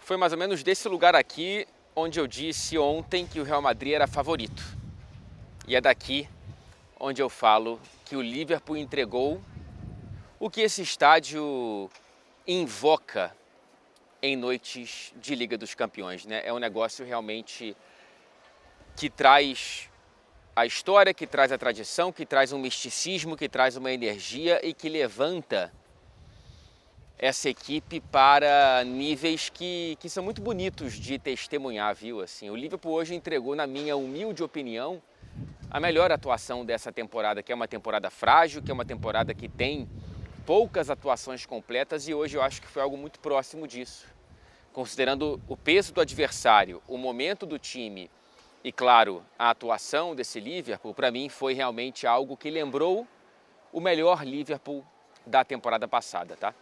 Foi mais ou menos desse lugar aqui onde eu disse ontem que o Real Madrid era favorito. E é daqui onde eu falo que o Liverpool entregou o que esse estádio invoca em noites de Liga dos Campeões, né? É um negócio realmente que traz a história, que traz a tradição, que traz um misticismo, que traz uma energia e que levanta essa equipe para níveis que são muito bonitos de testemunhar, viu? Assim, o Liverpool hoje entregou, na minha humilde opinião, a melhor atuação dessa temporada, que é uma temporada frágil, que é uma temporada que tem poucas atuações completas, e hoje eu acho que foi algo muito próximo disso. Considerando o peso do adversário, o momento do time e, claro, a atuação desse Liverpool, para mim foi realmente algo que lembrou o melhor Liverpool da temporada passada, tá?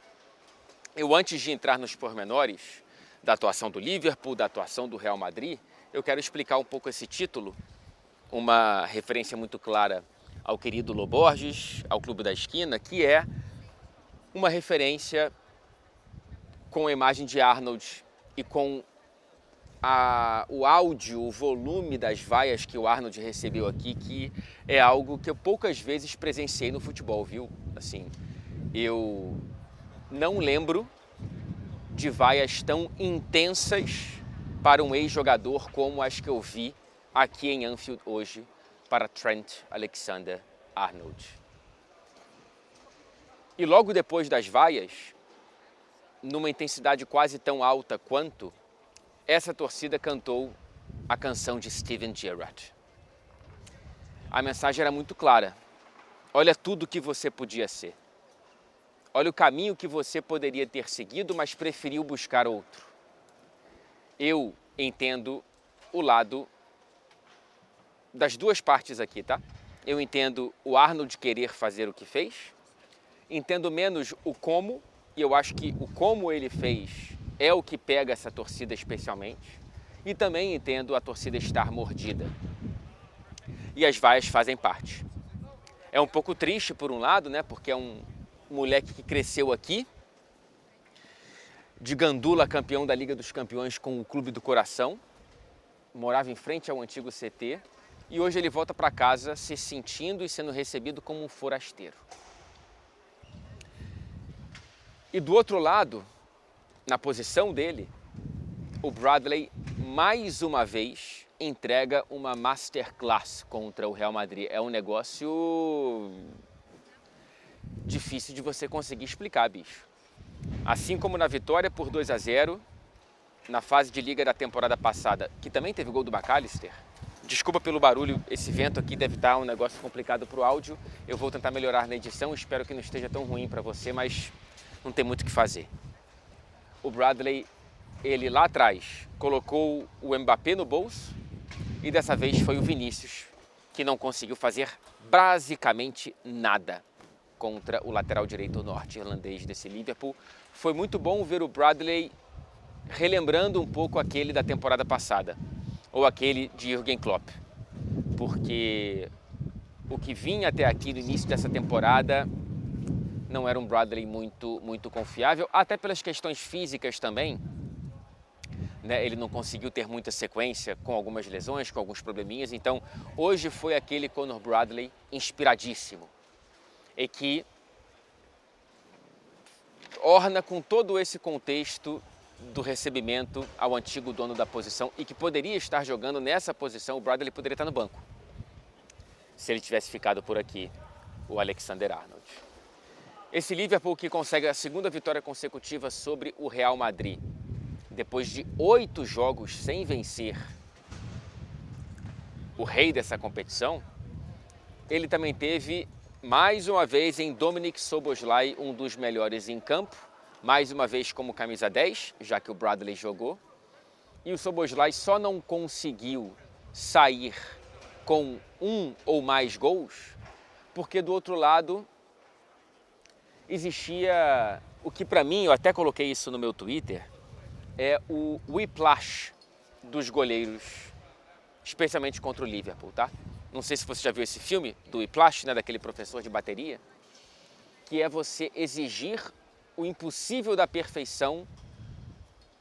Eu, antes de entrar nos pormenores da atuação do Liverpool, da atuação do Real Madrid, eu quero explicar um pouco esse título, uma referência muito clara ao querido Lô Borges, ao Clube da Esquina, que é uma referência com a imagem de Arnold e com o áudio, o volume das vaias que o Arnold recebeu aqui, que é algo que eu poucas vezes presenciei no futebol, viu? Assim, eu não lembro de vaias tão intensas para um ex-jogador como as que eu vi aqui em Anfield hoje para Trent Alexander-Arnold. E logo depois das vaias, numa intensidade quase tão alta quanto, essa torcida cantou a canção de Steven Gerrard. A mensagem era muito clara. Olha tudo que você podia ser. Olha o caminho que você poderia ter seguido, mas preferiu buscar outro. Eu entendo o lado das duas partes aqui, tá? Eu entendo o Arnold querer fazer o que fez, entendo menos o como, e eu acho que o como ele fez é o que pega essa torcida especialmente, e também entendo a torcida estar mordida. E as vaias fazem parte. É um pouco triste por um lado, né? Porque é um moleque que cresceu aqui, de Gandula, campeão da Liga dos Campeões com o Clube do Coração, morava em frente ao antigo CT, e hoje ele volta para casa se sentindo e sendo recebido como um forasteiro. E do outro lado, na posição dele, o Bradley mais uma vez entrega uma masterclass contra o Real Madrid. É um negócio difícil de você conseguir explicar, bicho. Assim como na vitória por 2-0, na fase de liga da temporada passada, que também teve gol do McAllister. Desculpa pelo barulho, esse vento aqui deve estar um negócio complicado para o áudio. Eu vou tentar melhorar na edição, espero que não esteja tão ruim para você, mas não tem muito o que fazer. O Bradley, ele lá atrás colocou o Mbappé no bolso e dessa vez foi o Vinícius que não conseguiu fazer basicamente nada contra o lateral direito norte-irlandês desse Liverpool. Foi muito bom ver o Bradley relembrando um pouco aquele da temporada passada, ou aquele de Jürgen Klopp, porque o que vinha até aqui no início dessa temporada não era um Bradley muito confiável, até pelas questões físicas também, né? Ele não conseguiu ter muita sequência, com algumas lesões, com alguns probleminhas, então hoje foi aquele Conor Bradley inspiradíssimo, e que orna com todo esse contexto do recebimento ao antigo dono da posição e que poderia estar jogando nessa posição. O Bradley poderia estar no banco se ele tivesse ficado por aqui, o Alexander-Arnold. Esse Liverpool que consegue a segunda vitória consecutiva sobre o Real Madrid, depois de 8 jogos sem vencer o rei dessa competição, ele também teve mais uma vez em Dominik Szoboszlai, um dos melhores em campo, mais uma vez como camisa 10, já que o Bradley jogou. E o Szoboszlai só não conseguiu sair com um ou mais gols, porque do outro lado existia o que para mim, eu até coloquei isso no meu Twitter, é o whiplash dos goleiros, especialmente contra o Liverpool, tá? Não sei se você já viu esse filme do Whiplash, né, daquele professor de bateria, que é você exigir o impossível da perfeição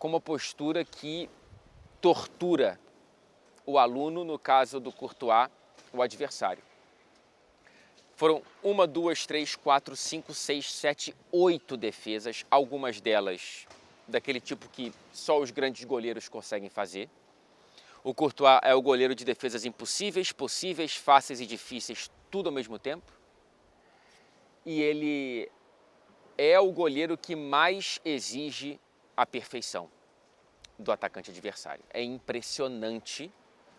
com uma postura que tortura o aluno, no caso do Courtois, o adversário. Foram 1, 2, 3, 4, 5, 6, 7, 8 defesas, algumas delas daquele tipo que só os grandes goleiros conseguem fazer. O Courtois é o goleiro de defesas impossíveis, possíveis, fáceis e difíceis, tudo ao mesmo tempo. E ele é o goleiro que mais exige a perfeição do atacante adversário. É impressionante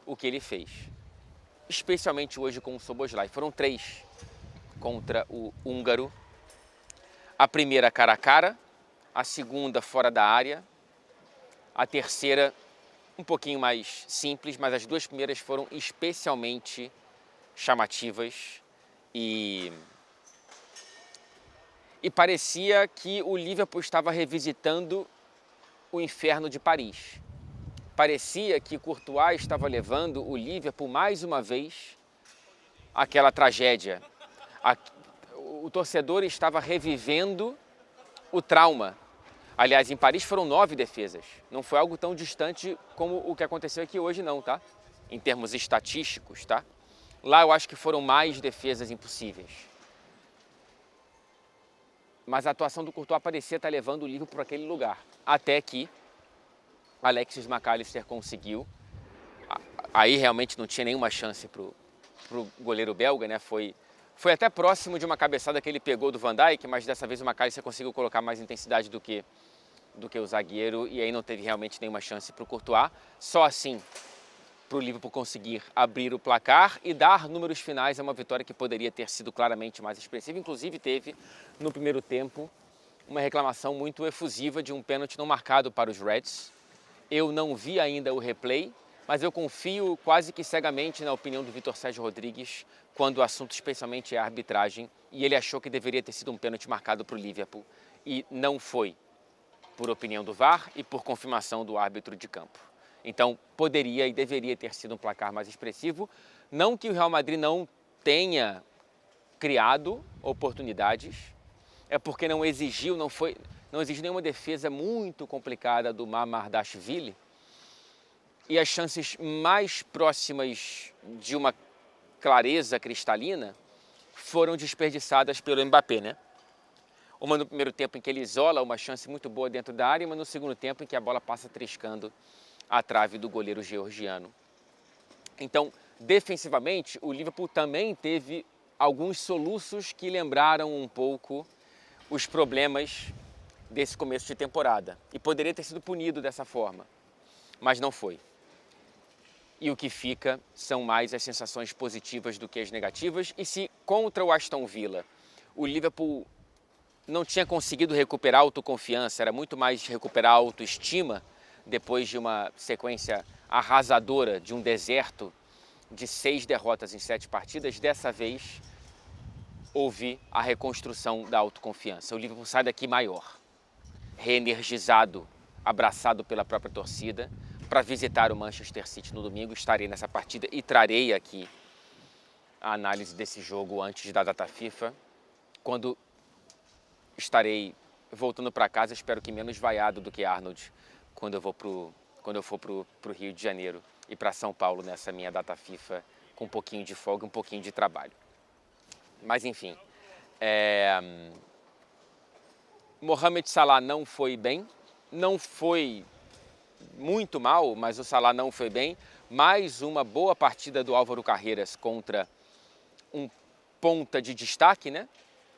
o que ele fez, especialmente hoje com o Szoboszlai. Foram 3 contra o húngaro. A primeira cara a cara, a segunda fora da área, a terceira um pouquinho mais simples, mas as 2 primeiras foram especialmente chamativas e parecia que o Liverpool estava revisitando o inferno de Paris. Parecia que Courtois estava levando o Liverpool mais uma vez àquela tragédia. O torcedor estava revivendo o trauma. Aliás, em Paris foram 9 defesas. Não foi algo tão distante como o que aconteceu aqui hoje não, tá? Em termos estatísticos, tá? Lá eu acho que foram mais defesas impossíveis. Mas a atuação do Courtois parecia estar levando o Liverpool para aquele lugar. Até que Alexis Mac Allister conseguiu. Aí realmente não tinha nenhuma chance para o goleiro belga, né? Foi até próximo de uma cabeçada que ele pegou do Van Dijk, mas dessa vez o Mac Allister conseguiu colocar mais intensidade do que o zagueiro, e aí não teve realmente nenhuma chance para o Courtois. Só assim, para o Liverpool conseguir abrir o placar e dar números finais a uma vitória que poderia ter sido claramente mais expressiva. Inclusive teve, no primeiro tempo, uma reclamação muito efusiva de um pênalti não marcado para os Reds. Eu não vi ainda o replay, mas eu confio quase que cegamente na opinião do Vítor Sérgio Rodrigues quando o assunto especialmente é a arbitragem, e ele achou que deveria ter sido um pênalti marcado para o Liverpool e não foi, por opinião do VAR e por confirmação do árbitro de campo. Então poderia e deveria ter sido um placar mais expressivo. Não que o Real Madrid não tenha criado oportunidades, é porque não exigiu nenhuma defesa muito complicada do Mamardashvili, e as chances mais próximas de uma clareza cristalina foram desperdiçadas pelo Mbappé, né? Uma no primeiro tempo em que ele isola uma chance muito boa dentro da área, e uma no segundo tempo em que a bola passa triscando a trave do goleiro georgiano. Então, defensivamente, o Liverpool também teve alguns soluços que lembraram um pouco os problemas desse começo de temporada. E poderia ter sido punido dessa forma, mas não foi. E o que fica são mais as sensações positivas do que as negativas. E se contra o Aston Villa o Liverpool não tinha conseguido recuperar a autoconfiança, era muito mais recuperar a autoestima depois de uma sequência arrasadora de um deserto de 6 derrotas em 7 partidas, dessa vez houve a reconstrução da autoconfiança. O Liverpool sai daqui maior, reenergizado, abraçado pela própria torcida, para visitar o Manchester City no domingo. Estarei nessa partida e trarei aqui a análise desse jogo antes da data FIFA, quando estarei voltando para casa, espero que menos vaiado do que Arnold, quando eu for pro Rio de Janeiro e para São Paulo nessa minha data FIFA, com um pouquinho de folga e um pouquinho de trabalho. Mas enfim, Mohamed Salah não foi bem, não foi muito mal, mas o Salah não foi bem. Mais uma boa partida do Álvaro Carreiras contra um ponta de destaque, né?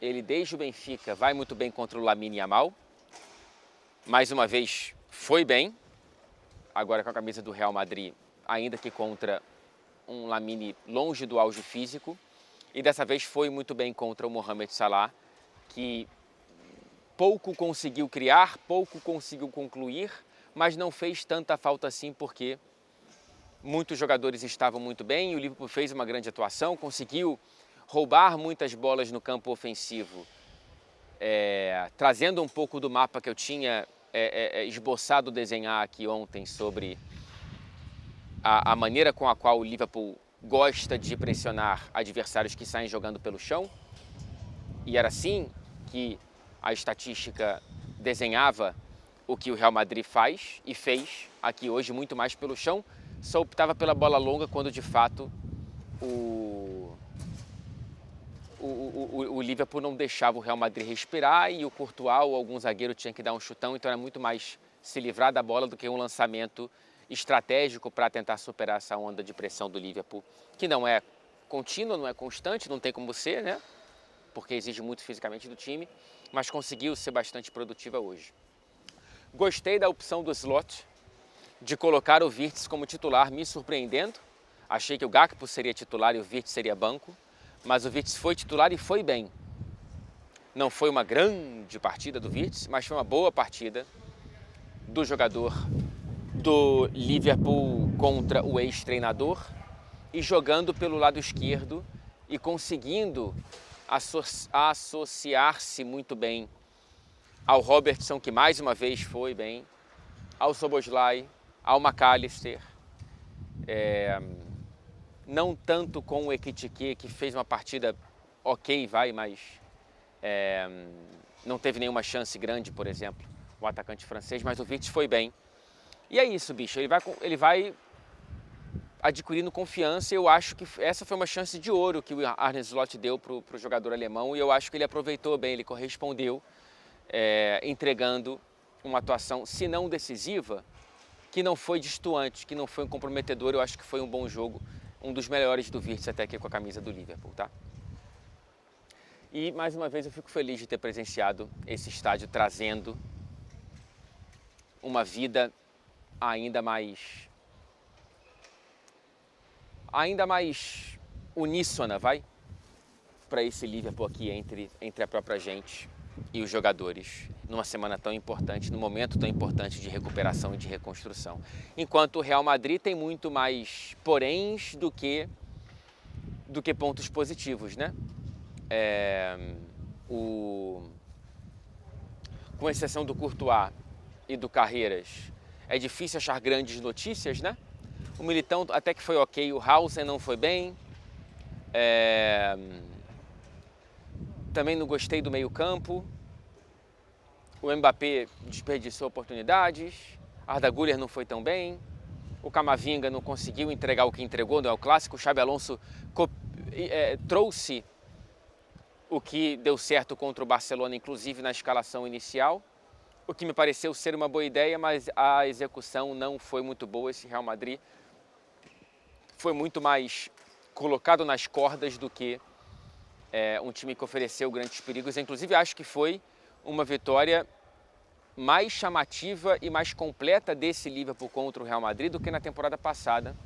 Ele desde o Benfica vai muito bem contra o Lamine Yamal. Mais uma vez foi bem, agora com a camisa do Real Madrid, ainda que contra um Lamine longe do auge físico. E dessa vez foi muito bem contra o Mohamed Salah, que pouco conseguiu criar, pouco conseguiu concluir, mas não fez tanta falta assim porque muitos jogadores estavam muito bem. O Liverpool fez uma grande atuação, conseguiu roubar muitas bolas no campo ofensivo, trazendo um pouco do mapa que eu tinha esboçado desenhar aqui ontem sobre a maneira com a qual o Liverpool gosta de pressionar adversários que saem jogando pelo chão. E era assim que a estatística desenhava o que o Real Madrid faz e fez aqui hoje, muito mais pelo chão, só optava pela bola longa quando de fato o Liverpool não deixava o Real Madrid respirar e o Courtois ou algum zagueiro tinha que dar um chutão, então era muito mais se livrar da bola do que um lançamento estratégico para tentar superar essa onda de pressão do Liverpool, que não é contínua, não é constante, não tem como ser, né? Porque exige muito fisicamente do time, mas conseguiu ser bastante produtiva hoje. Gostei da opção do Slot de colocar o Wirtz como titular, me surpreendendo. Achei que o Gakpo seria titular e o Wirtz seria banco, mas o Wirtz foi titular e foi bem. Não foi uma grande partida do Wirtz, mas foi uma boa partida do jogador do Liverpool contra o ex-treinador e jogando pelo lado esquerdo e conseguindo associar-se muito bem ao Robertson, que mais uma vez foi bem, ao Szoboszlai, ao McAllister, não tanto com o Ekitike, que fez uma partida ok, mas não teve nenhuma chance grande, por exemplo, o atacante francês, mas o Wirtz foi bem. E é isso, bicho, ele vai adquirindo confiança e eu acho que essa foi uma chance de ouro que o Arne Slot deu para o jogador alemão e eu acho que ele aproveitou bem, ele correspondeu, entregando uma atuação, se não decisiva, que não foi destoante, que não foi um comprometedor, eu acho que foi um bom jogo, um dos melhores do Wirtz até aqui com a camisa do Liverpool, tá? E mais uma vez eu fico feliz de ter presenciado esse estádio trazendo uma vida ainda mais uníssona, para esse Liverpool aqui entre a própria gente e os jogadores, numa semana tão importante, num momento tão importante de recuperação e de reconstrução. Enquanto o Real Madrid tem muito mais poréns do que pontos positivos, né? Com exceção do Courtois e do Carreiras, é difícil achar grandes notícias, né? O Militão até que foi ok, o Hausen não foi bem. Também não gostei do meio-campo. O Mbappé desperdiçou oportunidades. Arda Güler não foi tão bem. O Camavinga não conseguiu entregar o que entregou, não é o clássico. O Xabi Alonso trouxe o que deu certo contra o Barcelona, inclusive na escalação inicial. O que me pareceu ser uma boa ideia, mas a execução não foi muito boa. Esse Real Madrid foi muito mais colocado nas cordas do que um time que ofereceu grandes perigos. Inclusive, acho que foi uma vitória mais chamativa e mais completa desse Liverpool contra o Real Madrid do que na temporada passada.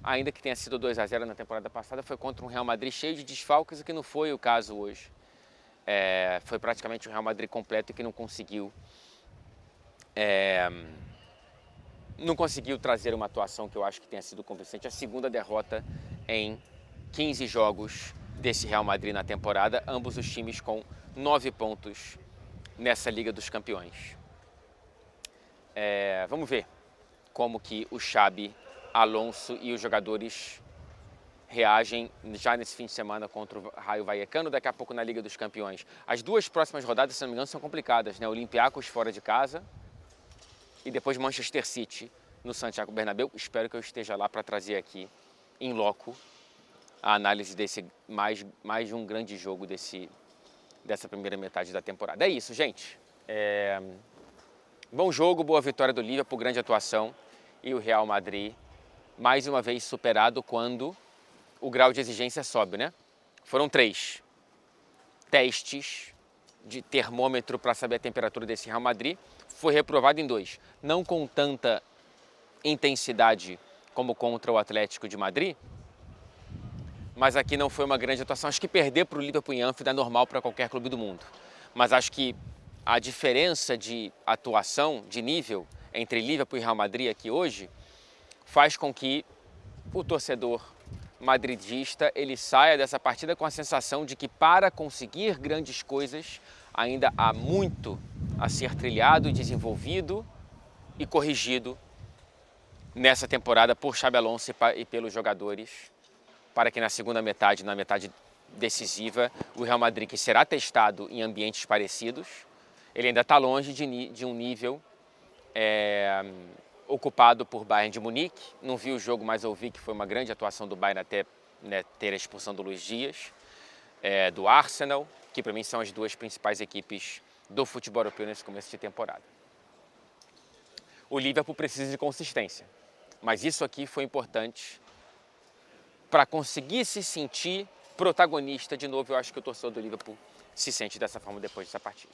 Ainda que tenha sido 2-0 na temporada passada, foi contra um Real Madrid cheio de desfalques, o que não foi o caso hoje. Foi praticamente um Real Madrid completo que não conseguiu trazer uma atuação que eu acho que tenha sido convincente. A segunda derrota em 15 jogos desse Real Madrid na temporada, ambos os times com 9 pontos nessa Liga dos Campeões. Vamos ver como que o Xabi Alonso e os jogadores reagem já nesse fim de semana contra o Rayo Vallecano, daqui a pouco na Liga dos Campeões. As duas próximas rodadas, se não me engano, são complicadas, né? Olympiacos fora de casa e depois Manchester City no Santiago Bernabéu. Espero que eu esteja lá para trazer aqui em loco a análise desse mais de um grande jogo dessa primeira metade da temporada. É isso, gente. Bom jogo, boa vitória do Liverpool, grande atuação e o Real Madrid mais uma vez superado quando o grau de exigência sobe, né? Foram 3 testes de termômetro para saber a temperatura desse Real Madrid, foi reprovado em 2. Não com tanta intensidade como contra o Atlético de Madrid, mas aqui não foi uma grande atuação. Acho que perder para o Liverpool em Anfield é normal para qualquer clube do mundo. Mas acho que a diferença de atuação, de nível, entre Liverpool e Real Madrid aqui hoje, faz com que o torcedor madridista ele saia dessa partida com a sensação de que para conseguir grandes coisas ainda há muito a ser trilhado, desenvolvido e corrigido nessa temporada por Xabi Alonso e pelos jogadores, para que na segunda metade, na metade decisiva, o Real Madrid, que será testado em ambientes parecidos, ele ainda está longe de um nível ocupado por Bayern de Munique. Não vi o jogo, mas ouvi que foi uma grande atuação do Bayern até, né, ter a expulsão do Luís Dias, do Arsenal, que para mim são as duas principais equipes do futebol europeu nesse começo de temporada. O Liverpool precisa de consistência, mas isso aqui foi importante para conseguir se sentir protagonista de novo. Eu acho que o torcedor do Liverpool se sente dessa forma depois dessa partida.